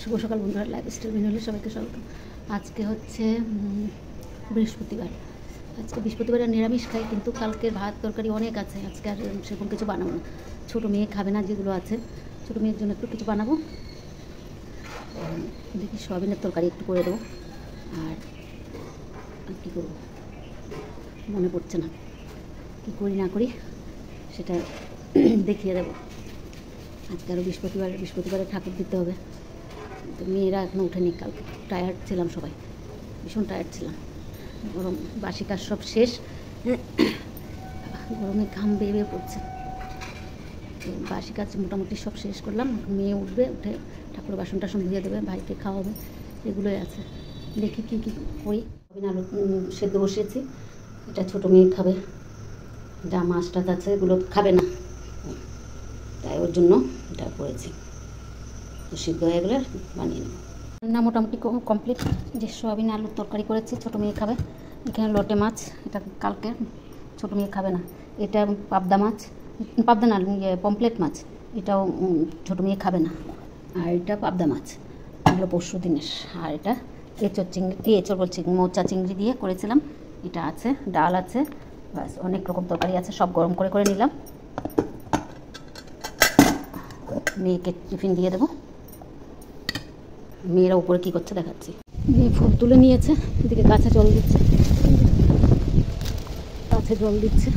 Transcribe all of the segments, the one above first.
শুভ সকাল বন্ধুরা, লাইফস্টাইল ভিডিওতে সবাইকে স্বাগত। আজকে হচ্ছে বৃহস্পতিবার। আজকে বৃহস্পতিবার নিরামিষ খাই, কিন্তু কালকে ভাত তরকারি অনেক আছে। আজকে আর সেরকম কিছু বানাবো না। ছোটো মেয়ে খাবে না, যেগুলো আছে ছোটো মেয়ের জন্য একটু কিছু বানাবো। দেখি সয়াবিনের তরকারি একটু করে দেবো। আর কী করবো মনে পড়ছে না, কী করি না করি সেটা দেখিয়ে দেবো। আজকে আরও বৃহস্পতিবারে ঠাকুর দিতে হবে। তো মেয়েরা এখনও উঠেনি, কালকে টায়ার্ড ছিলাম, সবাই ভীষণ টায়ার্ড ছিলাম। গরম বাসি কাজ সব শেষ, গরমে ঘাম বেয়ে বেয়ে পড়ছে। তো বাসি কাজ মোটামুটি সব শেষ করলাম। মেয়ে উঠবে, উঠে ঠাকুরের বাসন টাসন ধুয়ে দেবে, ভাইকে খাওয়াবে, এগুলোই আছে। দেখি কী কী করি। আলু সেদ্ধ বসিয়েছি, এটা ছোটো মেয়ে খাবে। যা মাছ টাছ আছে এগুলো খাবে না, তাই ওর জন্য এটা করেছি। তো সিদ্ধ হয়ে গেলে বানিয়ে নেব। রান্না মোটামুটি কমপ্লিট। যে সোয়াবিন আলুর তরকারি করেছি, ছোটো মেয়ে খাবে। এখানে লটে মাছ, এটা কালকে, ছোটো মেয়ে খাবে না। এটা পাবদা মাছ, পাবদা না, পমপ্লেট মাছ, এটাও ছোটো মেয়ে খাবে না। আর এটা পাবদা মাছ, এগুলো পরশু দিনের। আর এটা এঁচড় চিংড়ি, এঁচড় বলছি, মোচা চিংড়ি দিয়ে করেছিলাম। এটা আছে, ডাল আছে, ব্যাস অনেক রকম তরকারি আছে। সব গরম করে করে নিলাম। মেয়েকে টিফিন দিয়ে দেবো। মেয়েরা উপরে কী করছে দেখাচ্ছি। মেয়ে ফুল তুলে নিয়েছে, এদিকে গাছে জল দিচ্ছে, গাছে জল দিচ্ছে।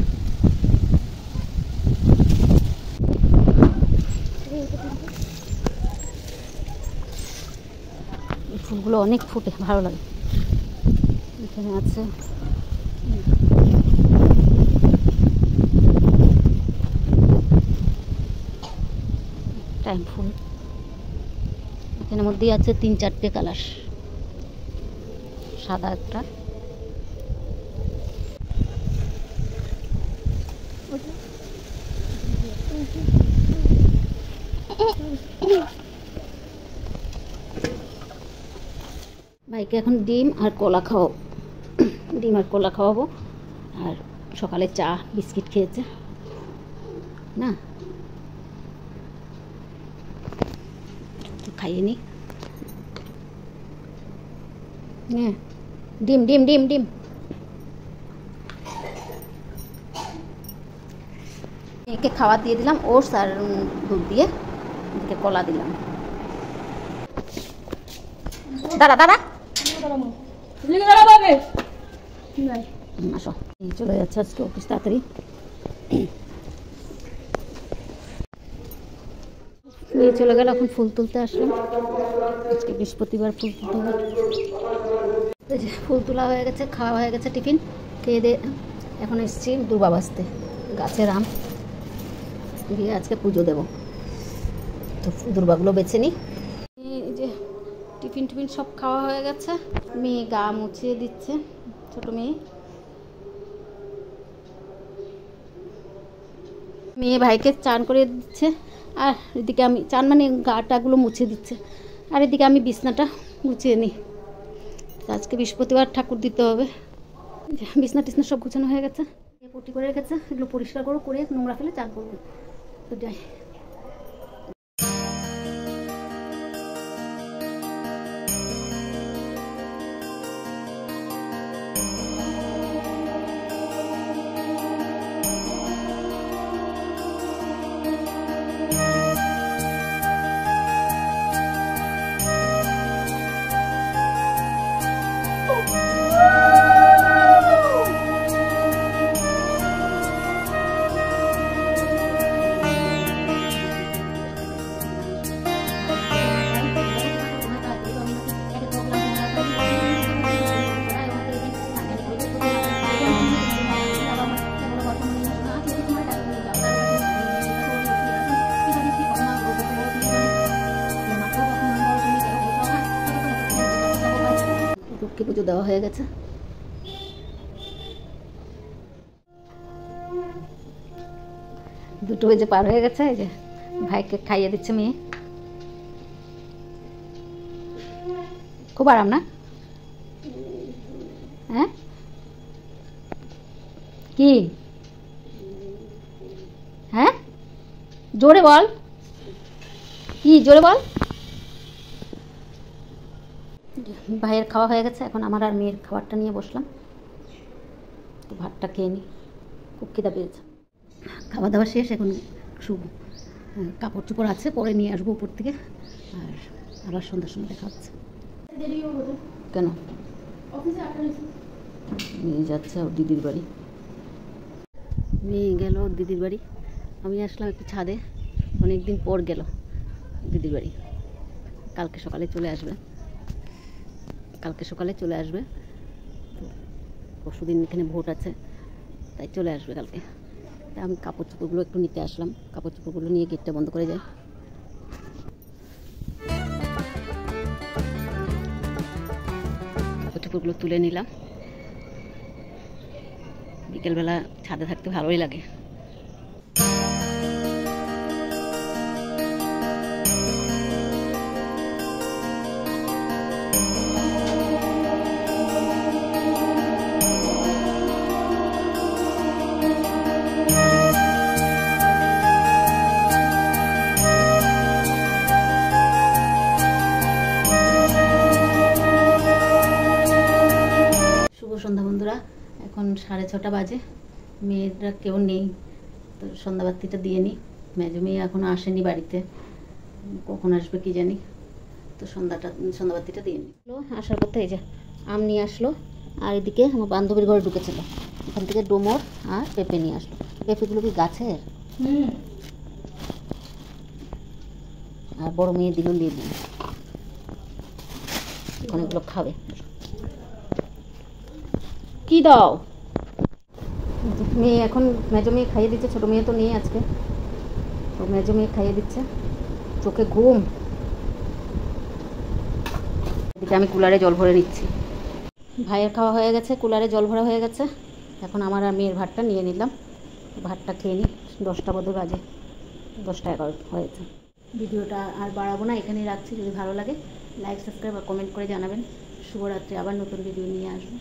এই ফুলগুলো অনেক ফুটে, ভালো লাগে। এখানে আছে টাইম ফুল, এখানের মধ্যেই আছে 3-4টে কালার, সাদা একটা, ভাইকে এখন ডিম আর কলা খাওয়াবো। ডিম আর কলা খাওয়াবো। আর সকালে চা বিস্কিট খেয়েছে না, খাইয়ে নি। হ্যাঁ, ডিম ডিম ডিম ডিম। একে খাওয়া দিয়ে দিলাম, ওটস আর দুধ দিয়ে, এদিকে কলা দিলাম। দাঁড়া দাঁড়া, আসো। চলে যাচ্ছে আজকে অফিস তাড়াতাড়ি। নিয়ে চলে গেল, এখন ফুল তুলতে আসলাম। আজকে বৃহস্পতিবার, ফুল তুলতে হবে। ফুল তোলা হয়ে গেছে, খাওয়া হয়ে গেছে, টিফিন খেয়ে দিয়ে এখন এসেছি দুর্বা বাজতে। গাছের আম দিয়ে আজকে পুজো দেবো, তো দুর্বাগুলো বেছে নিই। এই যে টিফিন টিফিন সব খাওয়া হয়ে গেছে। মেয়ে গা মুছিয়ে দিচ্ছে, ছোটো মেয়ে। মেয়ে ভাইকে চান করে দিচ্ছে, আর এদিকে আমি চান মানে গাটাগুলো মুছে দিচ্ছে, আর এদিকে আমি বিছনাটা গুছিয়ে নিই। আজকে বৃহস্পতিবার, ঠাকুর দিতে হবে। বিছনা টিছনা সব গুছানো হয়ে গেছে, পটি করে রেখেছে, এগুলো পরিষ্কার করে নোংরা ফেলে চান করবো। তো যাই। লক্ষ্মী পুজো দেওয়া হয়ে গেছে। দুটো বেজে পার হয়ে গেছে। এই যে ভাইকে খাইয়ে দিচ্ছে মেয়ে। খুব আরাম না? হ্যাঁ, কি? হ্যাঁ, জোরে বল, কি জোরে বল। ভাইয়ের খাওয়া হয়ে গেছে, এখন আমার আর মেয়ের খাবারটা নিয়ে বসলাম। তো ভাতটা খেয়ে নিই, খুব খিদা পেয়েছে। খাওয়া দাওয়া শেষ, এখন শুভ কাপড় চোপড় আছে, পরে নিয়ে আসবো উপর থেকে। আর আবার সন্ধ্যার সময় দেখা হচ্ছে। কেন? মেয়ে যাচ্ছে ওর দিদির বাড়ি, মেয়ে গেল ওর দিদির বাড়ি। আমি আসলাম একটু ছাদে, অনেকদিন পর গেল দিদির বাড়ি। কালকে সকালে চলে আসবে, পরশুদিন এখানে ভোট আছে, তাই চলে আসবে কালকে। তাই আমি কাপড় চোপড়গুলো একটু নিতে আসলাম, কাপড় চোপড়গুলো নিয়ে গেটটা বন্ধ করে যাই। কাপড় চোপড়গুলো তুলে নিলাম। বিকেলবেলা ছাদে থাকতে ভালোই লাগে। সন্ধ্যা বন্ধুরা, এখন 6:30 বাজে, মেয়েরা কেউ নেই, তো সন্ধ্যাবাতিটা দিয়ে নিই। মেজো মেয়ে এখনও আসেনি বাড়িতে, কখন আসবে কি জানি, তো সন্ধ্যাবাতিটা দিয়ে নিই। আসার পথে এই যে আম নিয়ে আসলো, আর এদিকে আমার বান্ধবীর ঘরে ঢুকেছিল, এখান থেকে ডোমর আর পেঁপে নিয়ে আসলো। পেঁপেগুলো কি গাছের? আর বড় মেয়ে দিল লেবু, অনেকগুলো খাবে। কি দাও? মেয়ে এখন মেজো মেয়ে খাইয়ে দিচ্ছে, ছোটো মেয়ে তো নেই আজকে, তো মেজো মেয়ে খাইয়ে দিচ্ছে, চোখে ঘুম। এদিকে আমি কুলারে জল ভরে নিচ্ছি। ভাইয়ের খাওয়া হয়ে গেছে, কুলারে জল ভরা হয়ে গেছে, এখন আমার আর মেয়ের ভাতটা নিয়ে নিলাম। ভাতটা খেয়ে নিই, 10টা বোধ বাজে, 10টা-11 হয়েছে। ভিডিওটা আর বাড়াবো না, এখানেই রাখছি। যদি ভালো লাগে লাইক, সাবস্ক্রাইব আর কমেন্ট করে জানাবেন। শুভরাত্রি, আবার নতুন ভিডিও নিয়ে আসবো।